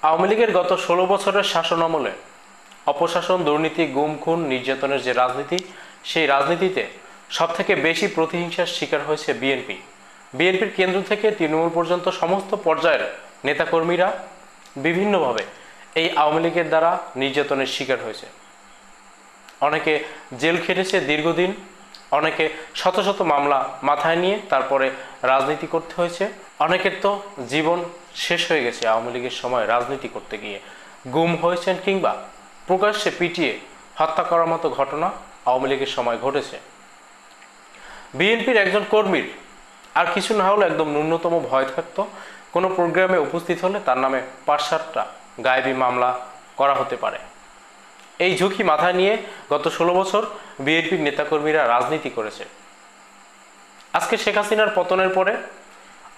আওয়ামী লীগের গত ১৬ বছরের শাসনামলে অপশাসন, দুর্নীতি, গুম খুন, নির্যাতনের যে রাজনীতি, সেই রাজনীতিতে সবথেকে বেশি প্রতিহিংসার শিকার হয়েছে বিএনপি। বিএনপির কেন্দ্র থেকে তৃণমূল পর্যন্ত সমস্ত পর্যায়ের নেতাকর্মীরা বিভিন্নভাবে এই আওয়ামী লীগের দ্বারা নির্যাতনের শিকার হয়েছে। অনেকে জেল খেটেছে দীর্ঘদিন, অনেকে শত শত মামলা মাথায় নিয়ে তারপরে রাজনীতি করতে হয়েছে। অনেকের তো জীবন শেষ হয়ে গেছে আওয়ামী লীগের সময় রাজনীতি করতে গিয়ে, গুম হয়েছেন কিংবা প্রকাশ্যে পিটিয়ে হত্যা করার মতো ঘটনা আওয়ামী লীগের সময় ঘটেছে। বিএনপির একজন কর্মীর আর কিছু না হলে একদম ন্যূনতম ভয় থাকতো, কোনো প্রোগ্রামে উপস্থিত হলে তার নামে ৫-৭টা গায়েবী মামলা করা হতে পারে। এই ঝুঁকি মাথায় নিয়ে গত ১৬ বছর বিএনপির নেতাকর্মীরা রাজনীতি করেছে। আজকে শেখ হাসিনার পতনের পরে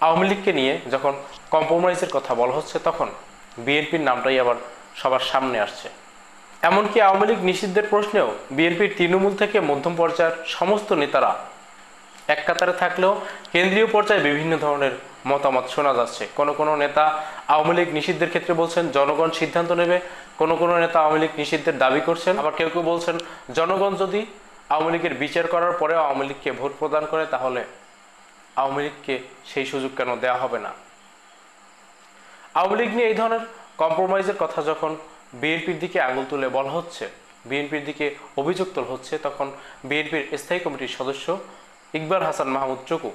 আওয়ামী লীগকে নিয়ে যখন কম্প্রোমাইজের কথা বলা হচ্ছে, তখন বিএনপির নামটাই আবার সবার সামনে আসছে। এমনকি আওয়ামী লীগ নিষিদ্ধের প্রশ্নেও বিএনপির তৃণমূল থেকে মধ্যম পর্যায়ের সমস্ত নেতারা এক কাতারে থাকলেও কেন্দ্রীয় পর্যায়ে বিভিন্ন ধরনের মতামত শোনা যাচ্ছে। কোনো নেতা আওয়ামী লীগ নিষিদ্ধের ক্ষেত্রে বলছেন জনগণ সিদ্ধান্ত নেবে, কোনো নেতা আওয়ামী লীগ নিষিদ্ধের দাবি করছেন, আবার কেউ বলছেন জনগণ যদি আওয়ামী লীগের বিচার করার পরেও আওয়ামী লীগকে ভোট প্রদান করে তাহলে আওয়ামী লীগকে সেই সুযোগ কেন দেওয়া হবে না। আওয়ামী লীগ নিয়ে এই ধরনের কম্প্রোমাইজের কথা যখন বিএনপির দিকে আঙুল তুলে বলা হচ্ছে, বিএনপির দিকে অভিযোগ তোলা হচ্ছে, তখন বিএনপির স্থায়ী কমিটির সদস্য ইকবাল হাসান মাহমুদ চুকু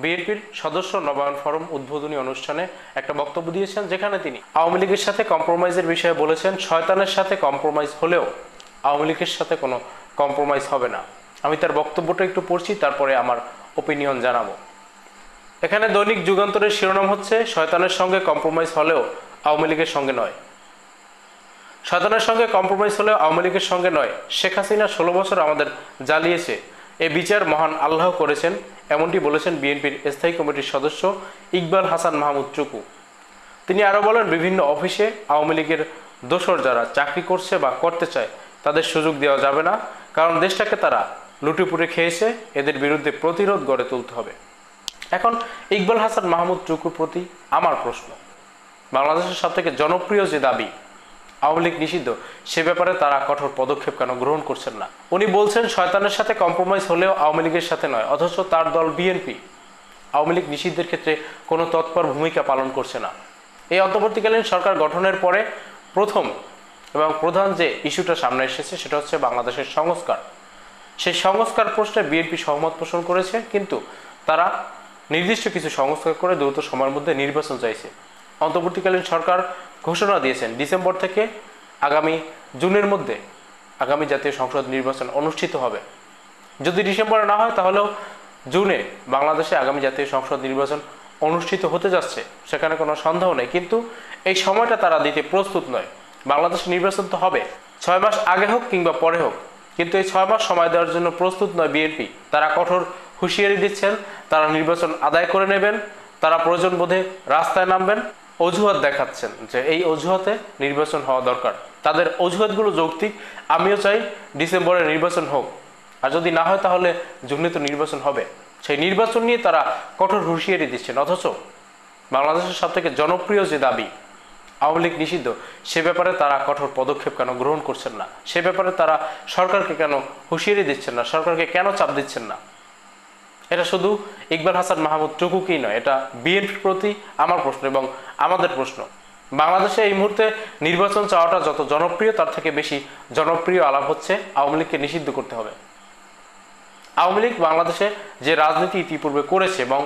বিএনপির সদস্য নবায়ন ফরম উদ্বোধনী অনুষ্ঠানে একটা বক্তব্য দিয়েছেন, যেখানে তিনি আওয়ামী লীগের সাথে কম্প্রোমাইজের বিষয়ে বলেছেন, শয়তানের সাথে কম্প্রোমাইজ হলেও আওয়ামী লীগের সাথে কোনো কম্প্রোমাইজ হবে না। আমি তার বক্তব্যটা একটু পড়ছি, তারপরে আমার ওপিনিয়ন জানাবো। এখানে দৈনিক যুগান্তরের শিরোনাম হচ্ছে, শয়তানের সঙ্গে কম্প্রোমাইজ হলেও আওয়ামী লীগের সঙ্গে নয়। শয়তানের সঙ্গে কম্প্রোমাইজ হলেও আওয়ামী লীগের সঙ্গে নয়। শেখ হাসিনা ১৬ বছর আমাদের জ্বালিয়েছে, এ বিচার মহান আল্লাহ করেছেন, এমনটি বলেছেন বিএনপির স্থায়ী কমিটির সদস্য ইকবাল হাসান মাহমুদ চুকু। তিনি আরও বলেন, বিভিন্ন অফিসে আওয়ামী লীগের দোসর যারা চাকরি করছে বা করতে চায় তাদের সুযোগ দেওয়া যাবে না, কারণ দেশটাকে তারা লুটেপুটে খেয়েছে, এদের বিরুদ্ধে প্রতিরোধ গড়ে তুলতে হবে। এখন ইকবাল হাসান মাহমুদ চুকুর প্রতি আমার প্রশ্ন, বাংলাদেশের সবথেকে জনপ্রিয় যে দাবি আওয়ামী লীগ নিষিদ্ধ, সে ব্যাপারে তারা কঠোর পদক্ষেপ কেন গ্রহণ করছেন না? উনি বলছেন শয়তানের সাথে কম্প্রোমাইজ হলেও আওয়ামী লীগের সাথে নয়, অথচ তার দল বিএনপি আওয়ামী লীগ নিষিদ্ধের ক্ষেত্রে কোনো তৎপর ভূমিকা পালন করছে না। এই অন্তর্বর্তীকালীন সরকার গঠনের পরে প্রথম এবং প্রধান যে ইস্যুটা সামনে এসেছে সেটা হচ্ছে বাংলাদেশের সংস্কার। সেই সংস্কার প্রশ্নে বিএনপি সহমত পোষণ করেছে, কিন্তু তারা নির্দিষ্ট কিছু সংস্কার করে দ্রুত সময়ের মধ্যে নির্বাচন চাইছে। অন্তর্বর্তীকালীন সরকার ঘোষণা দিয়েছেন ডিসেম্বর থেকে আগামী জুনের মধ্যে আগামী জাতীয় সংসদ নির্বাচন অনুষ্ঠিত হবে। যদি ডিসেম্বরে না হয় তাহলেও জুনে বাংলাদেশে আগামী জাতীয় সংসদ নির্বাচন অনুষ্ঠিত হতে যাচ্ছে, সেখানে কোনো সন্দেহ নেই। কিন্তু এই সময়টা তারা দিতে প্রস্তুত নয়। বাংলাদেশে নির্বাচন তো হবে, 6 মাস আগে হোক কিংবা পরে হোক, কিন্তু এই 6 মাস সময় দেওয়ার জন্য প্রস্তুত নয় বিএনপি। তারা কঠোর হুঁশিয়ারি দিচ্ছেন, তারা নির্বাচন আদায় করে নেবেন, তারা প্রয়োজন বোধে রাস্তায় নামবেন, অজুহাত দেখাচ্ছেন যে এই অজুহাতে নির্বাচন হওয়া দরকার। তাদের অজুহাতগুলো যৌক্তিক, আমিও চাই ডিসেম্বরে নির্বাচন হোক, আর যদি না হয় তাহলে জুনে তো নির্বাচন হবে। সেই নির্বাচন নিয়ে তারা কঠোর হুঁশিয়ারি দিচ্ছেন, অথচ বাংলাদেশের সবথেকে জনপ্রিয় যে দাবি আওয়ামী লীগ নিষিদ্ধ, সে ব্যাপারে তারা কঠোর পদক্ষেপ কেন গ্রহণ করছেন না? সে ব্যাপারে তারা সরকারকে কেন হুঁশিয়ারি দিচ্ছেন না? সরকারকে কেন চাপ দিচ্ছেন না? এটা শুধু ইকবাল হাসান মাহমুদ চুকুকেই নয়, এটা বিএনপির প্রতি আমার প্রশ্ন এবং আমাদের প্রশ্ন। বাংলাদেশে এই মুহূর্তে নির্বাচন চাওয়াটা যত জনপ্রিয়, তার থেকে বেশি জনপ্রিয় আলাপ হচ্ছে আওয়ামী লীগকে নিষিদ্ধ করতে হবে। আওয়ামী লীগ বাংলাদেশে যে রাজনীতি ইতিপূর্বে করেছে এবং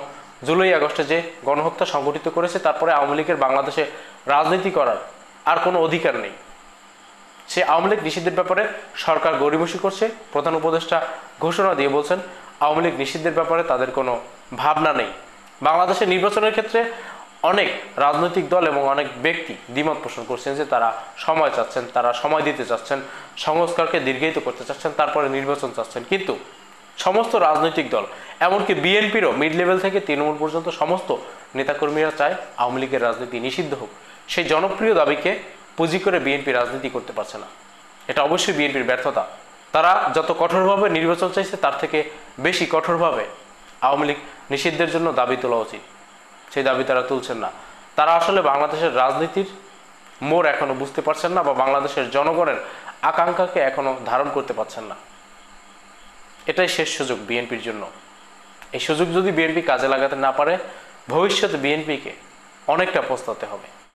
জুলাই আগস্টে যে গণহত্যা সংঘটিত করেছে, তারপরে আওয়ামী লীগের বাংলাদেশে রাজনীতি করার আর কোনো অধিকার নেই। সে আওয়ামী লীগ নিষিদ্ধের ব্যাপারে সরকার গড়িমসি করছে। প্রধান উপদেষ্টা ঘোষণা দিয়ে বলছেন আওয়ামী লীগ নিষিদ্ধের ব্যাপারে তাদের কোনো ভাবনা নেই। বাংলাদেশের নির্বাচনের ক্ষেত্রে অনেক রাজনৈতিক দল এবং অনেক ব্যক্তি দ্বিমত পোষণ করছেন যে তারা সময় চাচ্ছেন, তারা সময় দিতে চাচ্ছেন, সংস্কারকে দীর্ঘায়িত করতে চাচ্ছেন, তারপরে নির্বাচন চাচ্ছেন। কিন্তু সমস্ত রাজনৈতিক দল, এমনকি বিএনপিরও মিড লেভেল থেকে তৃণমূল পর্যন্ত সমস্ত নেতাকর্মীরা চায় আওয়ামী লীগের রাজনীতি নিষিদ্ধ হোক। সেই জনপ্রিয় দাবিকে পুঁজি করে বিএনপি রাজনীতি করতে পারছে না। এটা অবশ্যই বিএনপির ব্যর্থতা। তারা যত কঠোরভাবে নির্বাচন চাইছে, তার থেকে বেশি কঠোরভাবে আওয়ামী লীগ নিষিদ্ধের জন্য দাবি তোলা উচিত। সেই দাবি তারা তুলছেন না। তারা আসলে বাংলাদেশের রাজনীতির মোড় এখনো বুঝতে পারছেন না, বা বাংলাদেশের জনগণের আকাঙ্ক্ষাকে এখনো ধারণ করতে পারছেন না। এটাই শেষ সুযোগ বিএনপির জন্য। এই সুযোগ যদি বিএনপি কাজে লাগাতে না পারে, ভবিষ্যতে বিএনপিকে অনেকটা পস্তাতে হবে।